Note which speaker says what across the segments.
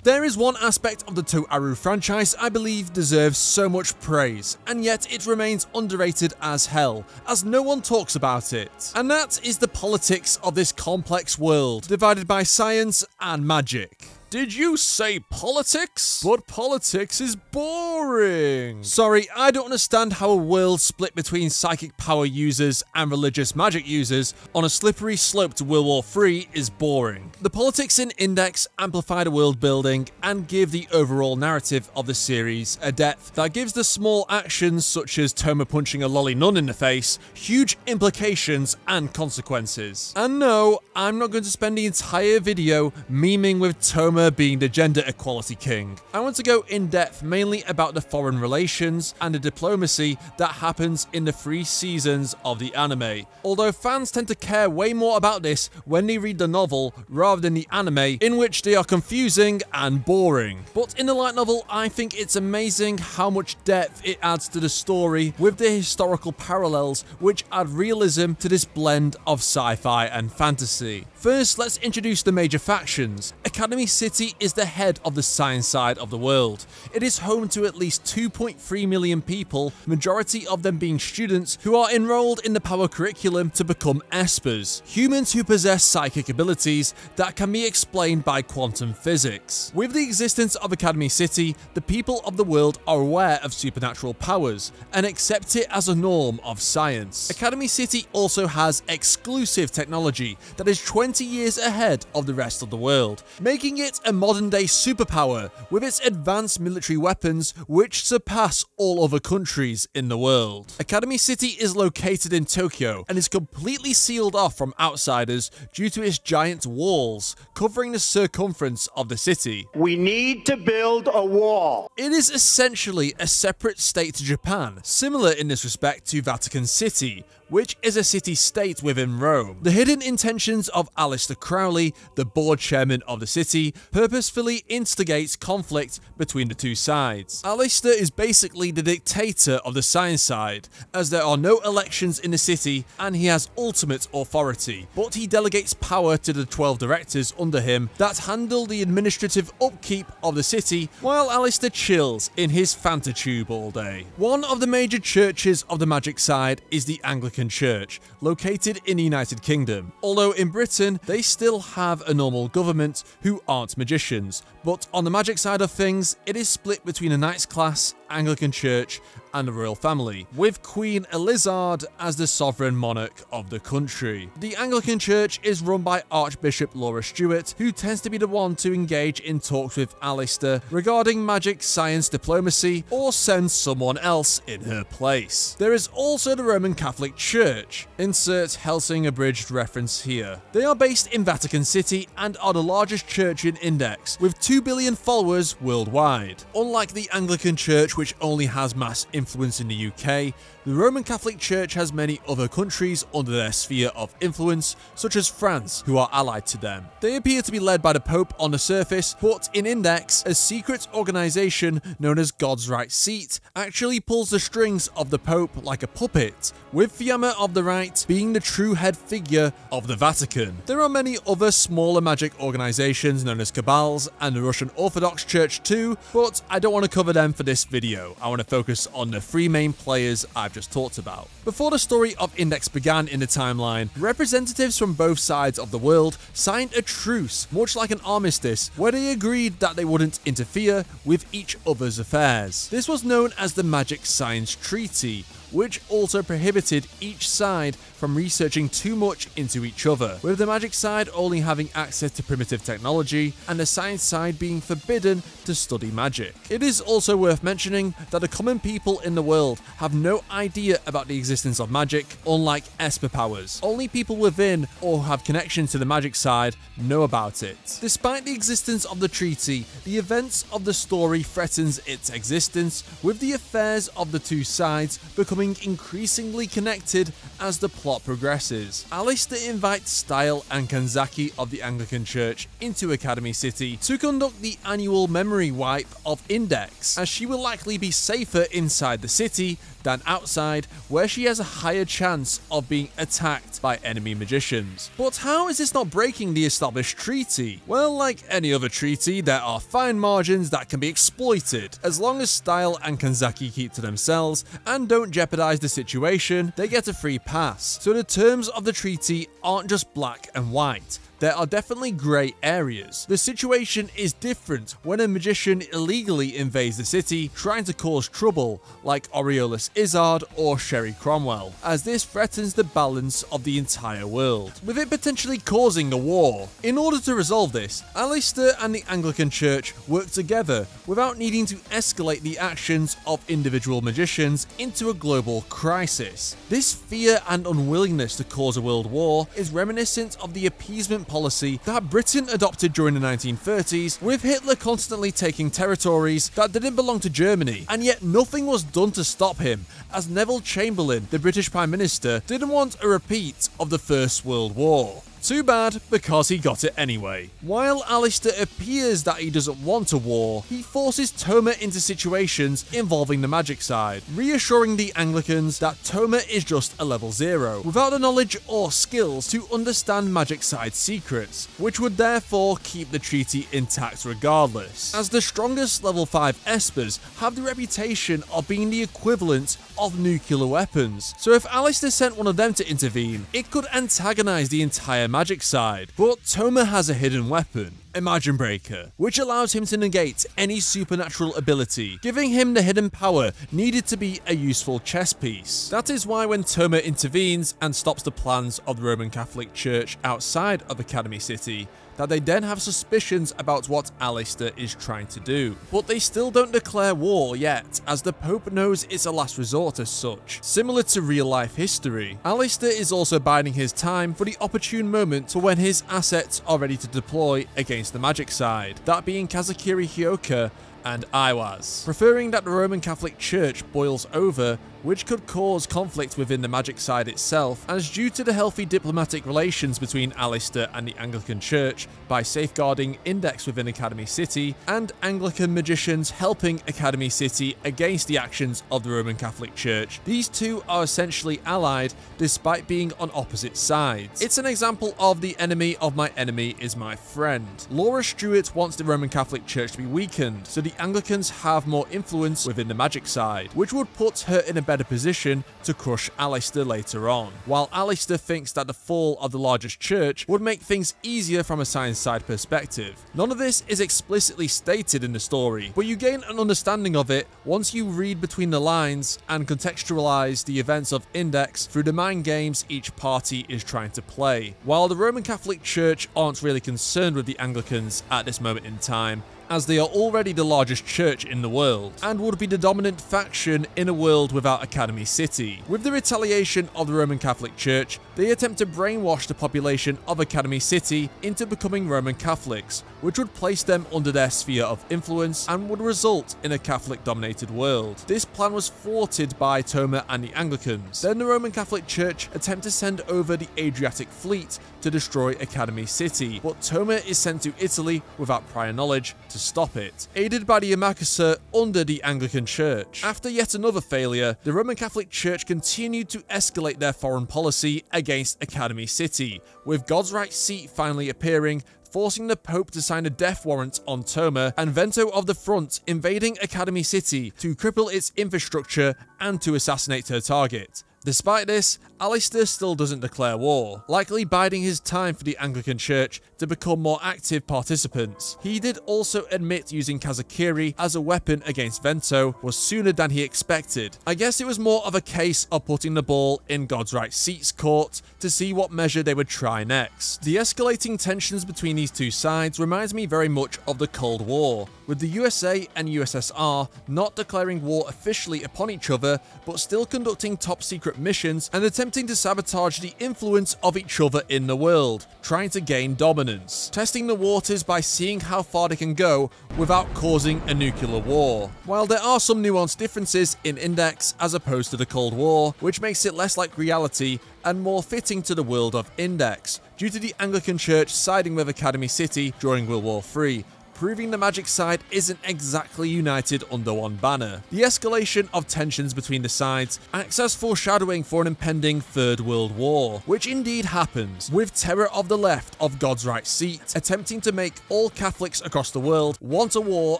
Speaker 1: There is one aspect of the Toaru franchise I believe deserves so much praise, and yet it remains underrated as hell, as no one talks about it. And that is the politics of this complex world, divided by science and magic. Did you say politics? But politics is boring. Sorry, I don't understand how a world split between psychic power users and religious magic users on a slippery slope to World War III is boring. The politics in Index amplify the world building and give the overall narrative of the series a depth that gives the small actions such as Toma punching a lolly nun in the face huge implications and consequences. And no, I'm not going to spend the entire video memeing with Toma being the gender equality king. I want to go in depth mainly about the foreign relations and the diplomacy that happens in the 3 seasons of the anime, although fans tend to care way more about this when they read the novel rather than the anime, in which they are confusing and boring. But in the light novel, I think it's amazing how much depth it adds to the story with the historical parallels which add realism to this blend of sci-fi and fantasy. First, let's introduce the major factions. Academy City is the head of the science side of the world. It is home to at least 2.3 million people, majority of them being students who are enrolled in the power curriculum to become espers, humans who possess psychic abilities that can be explained by quantum physics. With the existence of Academy City, the people of the world are aware of supernatural powers and accept it as a norm of science. Academy City also has exclusive technology that is 20 years ahead of the rest of the world, making it a modern-day superpower with its advanced military weapons which surpass all other countries in the world. Academy City is located in Tokyo and is completely sealed off from outsiders due to its giant walls covering the circumference of the city.
Speaker 2: We need to build a wall.
Speaker 1: It is essentially a separate state to Japan, similar in this respect to Vatican City, which is a city-state within Rome. The hidden intentions of Aleister Crowley, the board chairman of the city, purposefully instigates conflict between the two sides. Aleister is basically the dictator of the science side, as there are no elections in the city and he has ultimate authority, but he delegates power to the 12 directors under him that handle the administrative upkeep of the city, while Aleister chills in his Fantatube all day. One of the major churches of the magic side is the Anglican Church, located in the United Kingdom, although in Britain they still have a normal government who aren't magicians, but on the magic side of things it is split between a Knights class, Anglican Church and the royal family, with Queen Elizabeth as the sovereign monarch of the country. The Anglican Church is run by Archbishop Laura Stewart, who tends to be the one to engage in talks with Aleister regarding magic, science, diplomacy, or send someone else in her place. There is also the Roman Catholic Church. Insert Helsing abridged reference here. They are based in Vatican City and are the largest church in Index, with 2 billion followers worldwide. Unlike the Anglican Church, which only has mass influence in the UK, the Roman Catholic Church has many other countries under their sphere of influence, such as France, who are allied to them. They appear to be led by the Pope on the surface, but in Index, a secret organisation known as God's Right Seat actually pulls the strings of the Pope like a puppet, with Fiamma of the Right being the true head figure of the Vatican. There are many other smaller magic organisations known as Cabals and the Russian Orthodox Church too, but I don't want to cover them for this video. I want to focus on the 3 main players I've just talked about. Before the story of Index began in the timeline, representatives from both sides of the world signed a truce, much like an armistice, where they agreed that they wouldn't interfere with each other's affairs. This was known as the Magic Science Treaty, which also prohibited each side from researching too much into each other, with the magic side only having access to primitive technology and the science side being forbidden to study magic. It is also worth mentioning that the common people in the world have no idea about the existence of magic, unlike Esper powers. Only people within or have connection to the magic side know about it. Despite the existence of the treaty, the events of the story threatens its existence, with the affairs of the two sides becoming becoming increasingly connected as the plot progresses. Alistair invites Style and Kanzaki of the Anglican Church into Academy City to conduct the annual memory wipe of Index, as she will likely be safer inside the city than outside, where she has a higher chance of being attacked by enemy magicians. But how is this not breaking the established treaty? Well, like any other treaty, there are fine margins that can be exploited. As long as Style and Kanzaki keep to themselves and don't jeopardize the situation, they get a free pass. So the terms of the treaty aren't just black and white. There are definitely grey areas. The situation is different when a magician illegally invades the city trying to cause trouble, like Aureolus Izzard or Sherry Cromwell, as this threatens the balance of the entire world, with it potentially causing a war. In order to resolve this, Alistair and the Anglican Church work together without needing to escalate the actions of individual magicians into a global crisis. This fear and unwillingness to cause a world war is reminiscent of the appeasement policy that Britain adopted during the 1930s, with Hitler constantly taking territories that didn't belong to Germany, and yet nothing was done to stop him, as Neville Chamberlain, the British Prime Minister, didn't want a repeat of the First World War. Too bad, because he got it anyway. While Alistair appears that he doesn't want a war, he forces Toma into situations involving the magic side, reassuring the Anglicans that Toma is just a level 0, without the knowledge or skills to understand magic side secrets, which would therefore keep the treaty intact regardless, as the strongest level 5 espers have the reputation of being the equivalent of nuclear weapons. So if Alistair sent one of them to intervene, it could antagonize the entire magic side. But Toma has a hidden weapon, Imagine Breaker, which allows him to negate any supernatural ability, giving him the hidden power needed to be a useful chess piece. That is why when Toma intervenes and stops the plans of the Roman Catholic Church outside of Academy City, that they then have suspicions about what Alistair is trying to do. But they still don't declare war yet, as the Pope knows it's a last resort as such. Similar to real life history, Alistair is also biding his time for the opportune moment for when his assets are ready to deploy against the magic side, that being Kazakiri Hyoka and Iwaz, preferring that the Roman Catholic Church boils over, which could cause conflict within the magic side itself, as due to the healthy diplomatic relations between Alistair and the Anglican Church by safeguarding Index within Academy City, and Anglican magicians helping Academy City against the actions of the Roman Catholic Church, these two are essentially allied despite being on opposite sides. It's an example of the enemy of my enemy is my friend. Laura Stewart wants the Roman Catholic Church to be weakened, so the Anglicans have more influence within the magic side, which would put her in a better position to crush Alistair later on, while Alistair thinks that the fall of the largest church would make things easier from a science side perspective. None of this is explicitly stated in the story, but you gain an understanding of it once you read between the lines and contextualize the events of Index through the mind games each party is trying to play. While the Roman Catholic Church aren't really concerned with the Anglicans at this moment in time, as they are already the largest church in the world, and would be the dominant faction in a world without Academy City. With the retaliation of the Roman Catholic Church, they attempt to brainwash the population of Academy City into becoming Roman Catholics, which would place them under their sphere of influence and would result in a Catholic-dominated world. This plan was thwarted by Toma and the Anglicans. Then the Roman Catholic Church attempt to send over the Adriatic fleet to destroy Academy City, but Toma is sent to Italy without prior knowledge to stop it, aided by the Yamakasa under the Anglican Church. After yet another failure, the Roman Catholic Church continued to escalate their foreign policy against Academy City, with God's right seat finally appearing, forcing the Pope to sign a death warrant on Toma, and Vento of the Front invading Academy City to cripple its infrastructure and to assassinate her target. Despite this, Alistair still doesn't declare war, likely biding his time for the Anglican Church to become more active participants. He did also admit using Kazakiri as a weapon against Vento was sooner than he expected. I guess it was more of a case of putting the ball in God's right seat's court to see what measure they would try next. The escalating tensions between these two sides reminds me very much of the Cold War, with the USA and USSR not declaring war officially upon each other, but still conducting top-secret missions and attempting to sabotage the influence of each other in the world, trying to gain dominance, testing the waters by seeing how far they can go without causing a nuclear war. While there are some nuanced differences in Index as opposed to the Cold War, which makes it less like reality and more fitting to the world of Index, due to the Anglican Church siding with Academy City during World War III, proving the magic side isn't exactly united under one banner. The escalation of tensions between the sides acts as foreshadowing for an impending Third World War, which indeed happens, with terror of the left of God's right seat attempting to make all Catholics across the world want a war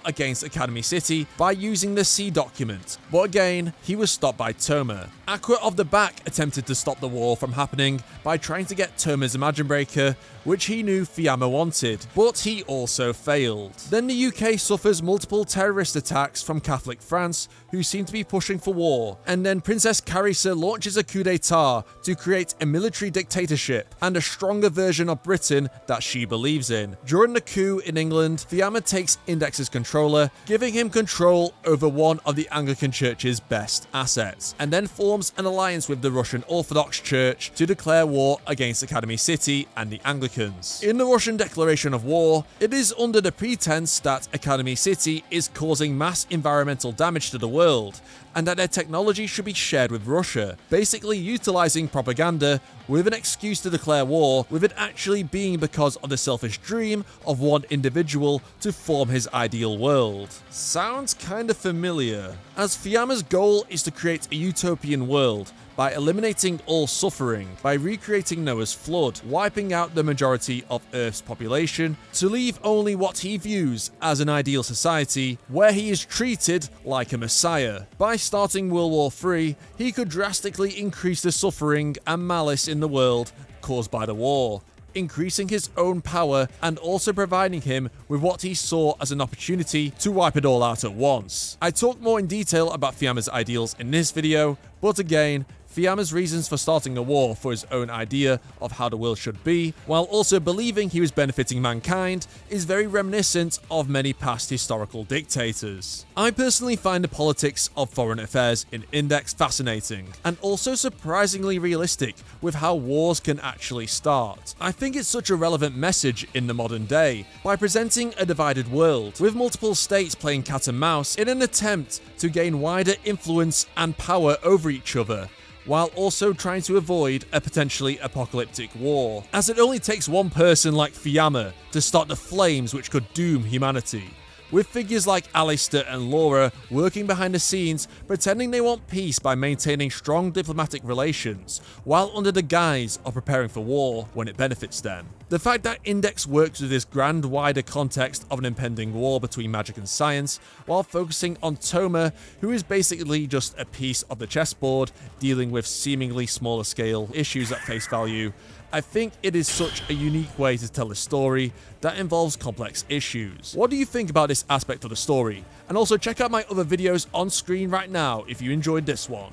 Speaker 1: against Academy City by using the C document, but again, he was stopped by Toma. Aqua of the Back attempted to stop the war from happening by trying to get Toma's Imagine Breaker, which he knew Fuyama wanted, but he also failed. Then the UK suffers multiple terrorist attacks from Catholic France, who seem to be pushing for war, and then Princess Carissa launches a coup d'etat to create a military dictatorship and a stronger version of Britain that she believes in. During the coup in England, Fuyama takes Index's controller, giving him control over one of the Anglican Church's best assets, and then forms an alliance with the Russian Orthodox Church to declare war against Academy City and the Anglicans. In the Russian declaration of war, it is under the pretense that Academy City is causing mass environmental damage to the world, and that their technology should be shared with Russia, basically utilizing propaganda with an excuse to declare war, with it actually being because of the selfish dream of one individual to form his ideal world. Sounds kinda familiar, as Fuyama's goal is to create a utopian world by eliminating all suffering, by recreating Noah's flood, wiping out the majority of Earth's population, to leave only what he views as an ideal society where he is treated like a messiah. By starting World War III, he could drastically increase the suffering and malice in the world caused by the war, increasing his own power and also providing him with what he saw as an opportunity to wipe it all out at once. I talk more in detail about Fuyama's ideals in this video, but again, Fuyama's reasons for starting a war for his own idea of how the world should be, while also believing he was benefiting mankind, is very reminiscent of many past historical dictators. I personally find the politics of foreign affairs in Index fascinating, and also surprisingly realistic with how wars can actually start. I think it's such a relevant message in the modern day, by presenting a divided world, with multiple states playing cat and mouse in an attempt to gain wider influence and power over each other, while also trying to avoid a potentially apocalyptic war, as it only takes one person like Fuyama to start the flames which could doom humanity, with figures like Alistair and Laura working behind the scenes pretending they want peace by maintaining strong diplomatic relations, while under the guise of preparing for war when it benefits them. The fact that Index works with this grand wider context of an impending war between magic and science, while focusing on Toma, who is basically just a piece of the chessboard dealing with seemingly smaller scale issues at face value, I think it is such a unique way to tell a story that involves complex issues. What do you think about this aspect of the story? And also check out my other videos on screen right now if you enjoyed this one.